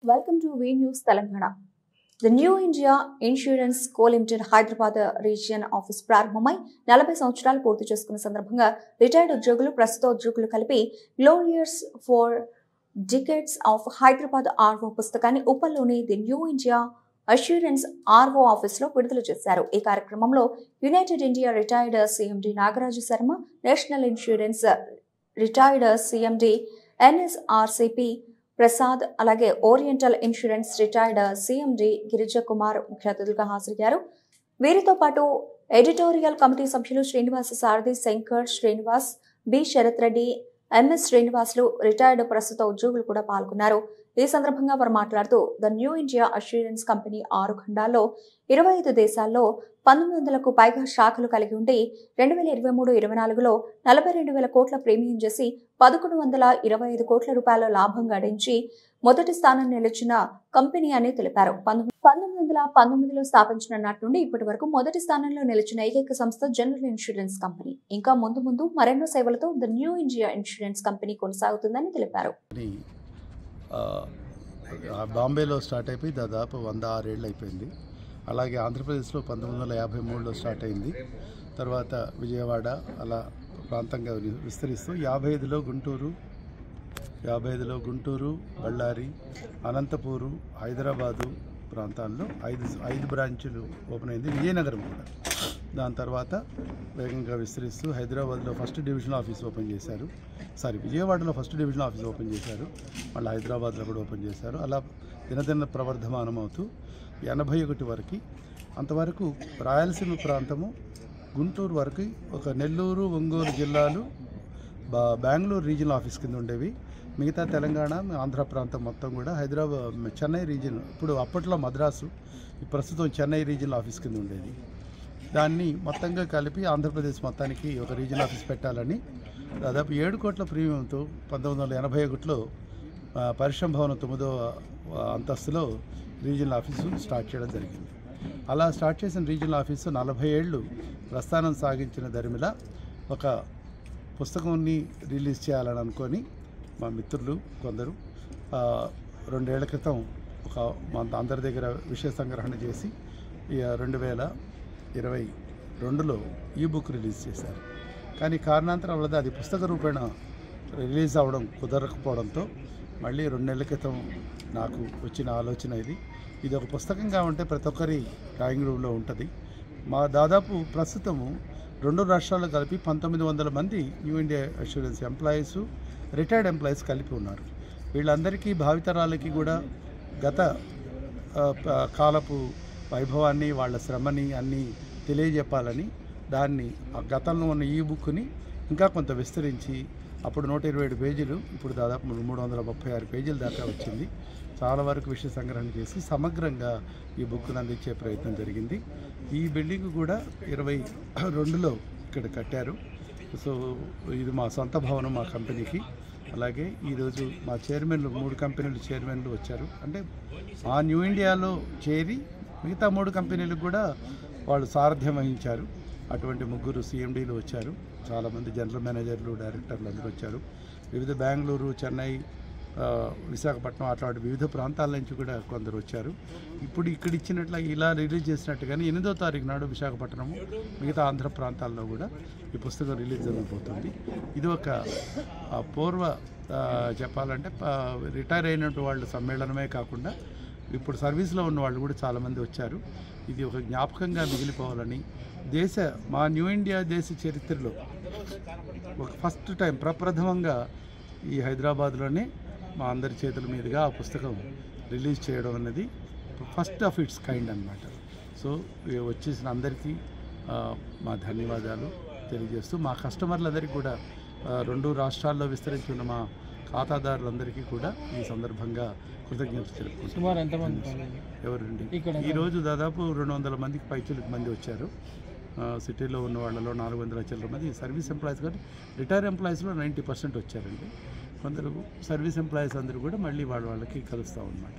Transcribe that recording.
Welcome to V News Telangana. The New India Insurance Co Limited Hyderabad Region Office ప్రారంభమై 40 సంవత్సరాలు పూర్తి చేసుకున్న సందర్భంగా రిటైర్డ్ ఉద్యోగులు ప్రస్తుత ఉద్యోగులు కలిపి glorious for decades of Hyderabad RO పుస్తకాన్ని ఉప్పల్లోని the new India assurance RO office లో విడుదల చేశారు. ఈ కార్యక్రమంలో united India retired CMD Nagaraju Sharma, national insurance retired CMD NSRCP Prasad, అలాగే oriental insurance retired CMD Girija Kumar ముఖ్య అతిథులుగా హాజరయ్యారు. వీరితో పాటు ఎడిటోరియల్ కమిటీ సభ్యులు Srinivasa Sarathi, Shankar Srinivas, B Sarath Reddy, MS Srinivasulu, retired ప్రస్తుత ఉద్యోగులు కూడా పాల్గొన్నారు. ఈ సందర్భంగా వారు మాట్లాడుతూ the new India assurance company 6 ఖండాల్లో 25 దేశాల్లో 1900కు పైగా శాఖలు కలిగి ఉండి 2023-24లో 42,000 కోట్ల ప్రీమియం చేసి 1,125 కోట్ల రూపాయల లాభం గడించి మొదటి స్థానం నిలిచిన కంపెనీ అని తెలిపారు. 1919లో స్థాపించిన నాటి నుండి ఇప్పటి వరకు మొదటి స్థానంలో నిలిచిన ఏకైక సంస్థ జనరల్ ఇన్సూరెన్స్ కంపెనీ. ఇంకా ముందు మరెన్నో సేవలతో the new India insurance company కొనసాగుతుందని తెలిపారు. బాంబేలో స్టార్ట్ అయిపోయి దాదాపు 106 ఏళ్ళు అయిపోయింది. అలాగే ఆంధ్రప్రదేశ్లో 1953లో స్టార్ట్ అయింది. తర్వాత విజయవాడ అలా ప్రాంతంగా విస్తరిస్తూ 55లో గుంటూరు, బళ్ళారి, అనంతపూరు, హైదరాబాదు ప్రాంతాల్లో 5 బ్రాంచులు ఓపెన్ అయింది. విజయనగరం కూడా. దాని తర్వాత వేగంగా విస్తరిస్తూ హైదరాబాద్లో ఫస్ట్ డివిజనల్ ఆఫీస్ ఓపెన్ చేశారు. విజయవాడలో ఫస్ట్ డివిజనల్ ఆఫీస్ ఓపెన్ చేశారు. మళ్ళీ హైదరాబాద్లో కూడా ఓపెన్ చేశారు. అలా దినదిన ప్రవర్ధమానం అవుతూ 81 వరకు, అంతవరకు రాయలసీమ ప్రాంతము, గుంటూరు వరకు, ఒక నెల్లూరు, ఒంగోలు జిల్లాలు బెంగళూరు రీజనల్ ఆఫీస్ కింద ఉండేవి. మిగతా తెలంగాణ, ఆంధ్ర ప్రాంతం మొత్తం కూడా హైదరాబాద్, చెన్నై రీజన్, ఇప్పుడు అప్పట్లో మద్రాసు, ప్రస్తుతం చెన్నై రీజనల్ ఆఫీస్ కింద ఉండేది. దాన్ని మొత్తంగా కలిపి ఆంధ్రప్రదేశ్ మొత్తానికి ఒక రీజనల్ ఆఫీస్ పెట్టాలని దాదాపు 7 కోట్ల ప్రీమియంతో 1981లో పరిశ్రమ భవనం 9వ అంతస్తులో రీజనల్ ఆఫీసు స్టార్ట్ చేయడం జరిగింది. అలా స్టార్ట్ చేసిన రీజనల్ ఆఫీసు 40 ఏళ్ళు ప్రస్థానం సాగించిన దరిమిలా ఒక పుస్తకాన్ని రిలీజ్ చేయాలని అనుకొని మా మిత్రులు కొందరు 2 ఏళ్ల క్రితం అందరి దగ్గర విషయ సంగ్రహణ చేసి 2022లో ఈ బుక్ రిలీజ్ చేశారు. కానీ కారణాంతరం వల్ల అది పుస్తక రూపేణ రిలీజ్ అవ్వడం కుదరకపోవడంతో మళ్ళీ 2 నెలల క్రితం నాకు వచ్చిన ఆలోచన ఇది ఒక పుస్తకంగా ఉంటే ప్రతి ఒక్కరి డ్రాయింగ్ రూమ్లో ఉంటుంది. మా దాదాపు ప్రస్తుతము 2 రాష్ట్రాల్లో కలిపి 1900 మంది new India assurance employees, retired employees కలిపి ఉన్నారు. వీళ్ళందరికీ భావితరాలకి కూడా గత కాలపు వైభవాన్ని, వాళ్ళ శ్రమని అన్నీ తెలియజెప్పాలని దాన్ని ఆ గతంలో ఉన్న ఈ బుక్ని ఇంకా కొంత విస్తరించి, అప్పుడు 127 పేజీలు, ఇప్పుడు దాదాపు 336 పేజీల దాకా వచ్చింది. చాలా వరకు విషయ సంగ్రహణ చేసి సమగ్రంగా ఈ బుక్ను అందించే ప్రయత్నం జరిగింది. ఈ బిల్డింగ్ కూడా 22లో ఇక్కడ కట్టారు. సో ఇది మా సొంత భవనం, మా కంపెనీకి. అలాగే ఈరోజు మా చైర్మన్లు, 3 కంపెనీలు చైర్మన్లు వచ్చారు. అంటే ఆ న్యూ ఇండియాలో చేరి మిగతా 3 కంపెనీలకు కూడా వాళ్ళు సారథ్యం వహించారు. అటువంటి 3 సిఎండీలు వచ్చారు. చాలామంది జనరల్ మేనేజర్లు, డైరెక్టర్లు అందరూ వచ్చారు. వివిధ బెంగళూరు, చెన్నై, విశాఖపట్నం అట్లాంటి వివిధ ప్రాంతాల నుంచి కూడా కొందరు వచ్చారు. ఇప్పుడు ఇక్కడ ఇచ్చినట్లు ఇలా రిలీజ్ చేసినట్టుగానే 8వ తారీఖు నాడు విశాఖపట్నము, మిగతా ఆంధ్ర ప్రాంతాల్లో కూడా ఈ పుస్తకం రిలీజ్ జరగబోతుంది. ఇది ఒక పూర్వ చెప్పాలంటే రిటైర్ అయినట్టు వాళ్ళు సమ్మేళనమే కాకుండా ఇప్పుడు సర్వీస్లో ఉన్న వాళ్ళు కూడా చాలామంది వచ్చారు. ఇది ఒక జ్ఞాపకంగా మిగిలిపోవాలని మా న్యూ ఇండియా దేశ చరిత్రలో ఒక ఫస్ట్ టైం ప్రప్రథమంగా ఈ హైదరాబాద్లోనే మా అందరి చేతుల మీదుగా ఆ పుస్తకం రిలీజ్ చేయడం అనేది ఫస్ట్ ఆఫ్ ఇట్స్ కైండ్ అన్నమాట. సో వచ్చేసిన అందరికీ మా ధన్యవాదాలు తెలియజేస్తూ, మా కస్టమర్లందరికీ కూడా 2 రాష్ట్రాల్లో విస్తరించి ఉన్న మా ఖాతాదారులందరికీ కూడా ఈ సందర్భంగా కృతజ్ఞతలు తెలుపుకుంటున్నాను. ఎవరండి ఈరోజు దాదాపు 200 మందికి పైచిలకు మంది వచ్చారు. సిటీలో ఉన్న వాళ్ళలో 400 చిల్లర మంది సర్వీస్ ఎంప్లాయీస్, కానీ రిటైర్ ఎంప్లాయీస్లో 90% వచ్చారండి. కొందరు సర్వీస్ ఎంప్లాయీస్ అందరూ కూడా మళ్ళీ వాళ్ళకి కలుస్తాం అన్నమాట.